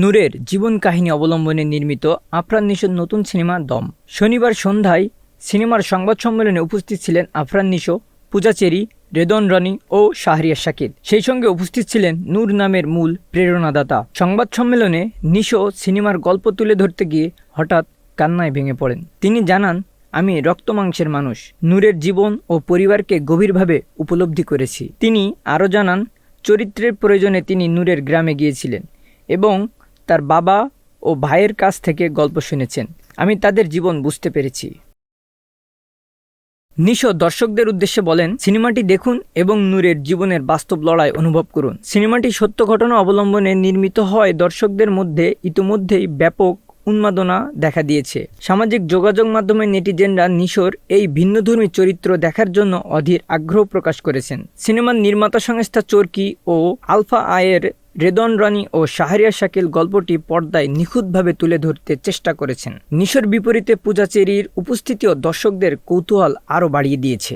নূরের জীবন কাহিনী অবলম্বনে নির্মিত আফরান নিশোর নতুন সিনেমা দম। শনিবার সন্ধ্যায় সিনেমার সংবাদ সম্মেলনে উপস্থিত ছিলেন আফরান নিশো, পূজা চেরি, রেদন রনি ও শাহরিয়ার শাকিল। সেই সঙ্গে উপস্থিত ছিলেন নূর নামের মূল প্রেরণাদাতা। সংবাদ সম্মেলনে নিশো সিনেমার গল্প তুলে ধরতে গিয়ে হঠাৎ কান্নায় ভেঙে পড়েন। তিনি জানান, আমি রক্তমাংসের মানুষ, নূরের জীবন ও পরিবারকে গভীরভাবে উপলব্ধি করেছি। তিনি আরও জানান, চরিত্রের প্রয়োজনে তিনি নূরের গ্রামে গিয়েছিলেন এবং তার বাবা ও ভাইয়ের কাছ থেকে গল্প শুনেছেন। আমি তাদের জীবন বুঝতে পেরেছি। নিশো দর্শকদের উদ্দেশ্যে বলেন, সিনেমাটি দেখুন এবং নূরের জীবনের বাস্তব লড়াই অনুভব করুন। সিনেমাটি সত্য ঘটনা অবলম্বনে নির্মিত হয় দর্শকদের মধ্যে ইতিমধ্যেই ব্যাপক উন্মাদনা দেখা দিয়েছে। সামাজিক যোগাযোগ মাধ্যমে নেটিজেনরা নিশোর এই ভিন্নধর্মী চরিত্র দেখার জন্য অধীর আগ্রহ প্রকাশ করেছেন। সিনেমার নির্মাতা সংস্থা চরকি ও আলফা আয়ের রেদন রনি ও শাহরিয়ার শাকিল গল্পটি পর্দায় নিখুঁতভাবে তুলে ধরতে চেষ্টা করেছেন। নিশোর বিপরীতে পূজা চেরির উপস্থিতিও দর্শকদের কৌতূহল আরও বাড়িয়ে দিয়েছে।